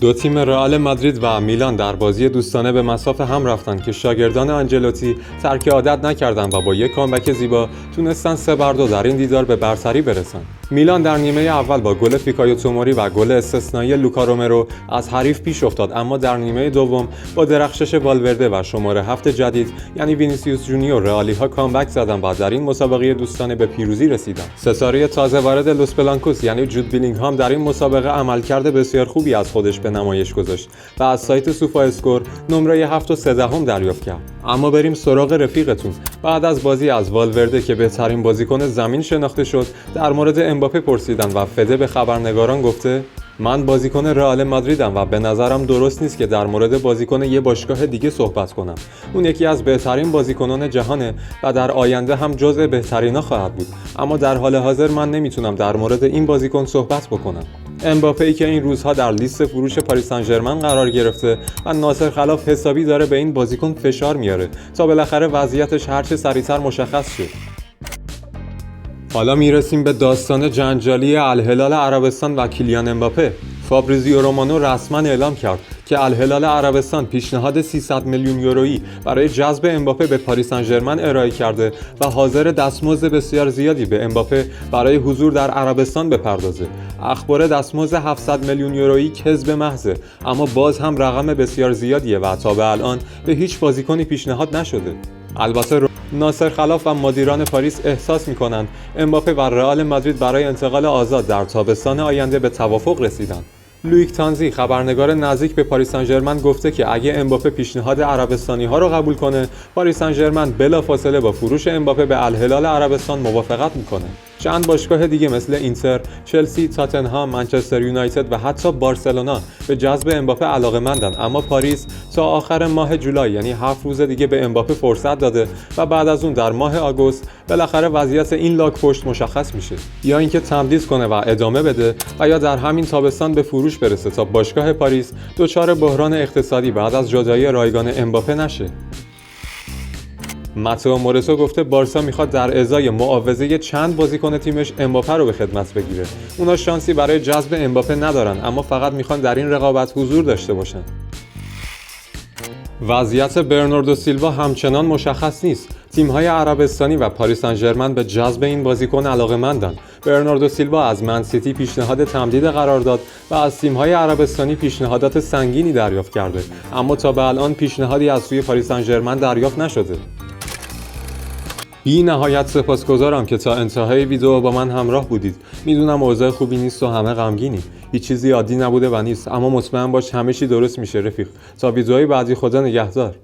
دو تیم رئال مادرید و میلان در بازی دوستانه به مصاف هم رفتند که شاگردان آنجلوتی ترک عادت نکردند و با یک کامبک زیبا تونستن 3-2 در این دیدار به برتری برسند. میلان در نیمه اول با گل فیکایو توموری و گل استثنایی لوکا رومرو از حریف پیش افتاد، اما در نیمه دوم با درخشش والورده و شماره 7 جدید یعنی وینیسیوس جونیور رئالی‌ها کامبک زدند و در این مسابقه دوستانه به پیروزی رسیدند. ستاره تازه وارد لوس بلانکوس یعنی جود بیلینگهام در این مسابقه عملکرد بسیار خوبی از خودش به نمایش گذاشت و از سایت سوفا اسکور نمره 7.3 دریافت کرد. اما بریم سراغ رفیقتون. بعد از بازی از والورده که بهترین بازیکن زمین شناخته شد در مورد امباپه پرسیدن و فده به خبرنگاران گفته من بازیکن رئال مادریدم و به نظرم درست نیست که در مورد بازیکن یه باشگاه دیگه صحبت کنم. اون یکی از بهترین بازیکنان جهانه و در آینده هم جزء بهترینا خواهد بود، اما در حال حاضر من نمیتونم در مورد این بازیکن صحبت بکنم. امباپه ای که این روزها در لیست فروش پاریس سن ژرمن قرار گرفته و ناصر خلاف حسابی داره به این بازیکن فشار میاره تا بالاخره وضعیتش هرچه سریعتر مشخص شه. حالا میرسیم به داستان جنجالی الهلال عربستان و کیلیان امباپه. فابریزیو رومانو رسما اعلام کرد که الهلال عربستان پیشنهاد 300 میلیون یورویی برای جذب امباپه به پاریس سن ژرمن ارائه کرده و حاضر دستمزد بسیار زیادی به امباپه برای حضور در عربستان بپردازه. اخبار دستمزد 700 میلیون یورویی کذب محضه، اما باز هم رقم بسیار زیادیه و تا به الان به هیچ بازیکنی پیشنهاد نشده. البته ناصر خلاف و مدیران پاریس احساس می‌کنند امباپه و رئال مادرید برای انتقال آزاد در تابستان آینده به توافق رسیدند. لویک تانزی خبرنگار نزدیک به پاریس سن ژرمن گفته که اگه امباپه پیشنهاد عربستانی‌ها رو قبول کنه، پاریس سن ژرمن بلافاصله با فروش امباپه به الهلال عربستان موافقت میکنه. چند باشگاه دیگه مثل اینتر، چلسی، تاتنهام، منچستر یونایتد و حتی بارسلونا به جذب امباپه علاقه‌مندن، اما پاریس تا آخر ماه جولای یعنی 7 روز دیگه به امباپه فرصت داده و بعد از اون در ماه آگوست بالاخره وضعیت این لاک پشت مشخص میشه، یا اینکه تمدید کنه و ادامه بده و یا در همین تابستان به فروش برسه تا باشگاه پاریس دچار بحران اقتصادی بعد از جدایی رایگان امباپه نشه. ماتئو مورسو گفته بارسا میخواد در ازای معاوضه چند بازیکن تیمش امباپه رو به خدمت بگیره. اونا شانسی برای جذب امباپه ندارن، اما فقط میخوان در این رقابت حضور داشته باشن. وضعیت برناردو سیلوا همچنان مشخص نیست. تیم‌های عربستانی و پاریس سن ژرمن به جذب این بازیکن علاقه‌مندند. برناردو سیلوا از من سیتی پیشنهاد تمدید قرارداد و از تیم‌های عربستانی پیشنهادات سنگینی دریافت کرده، اما تا به الان پیشنهادی از سوی پاریس سن ژرمن دریافت نشده. بی نهایت سپاسگزارم که تا انتهای ویدیو با من همراه بودید. میدونم اوضاع خوبی نیست و همه غمگینی. هیچ چیزی عادی نبوده و نیست، اما مطمئن باش همه چی درست میشه رفیق. تا ویدیوهای بعدی، خدا نگهدار.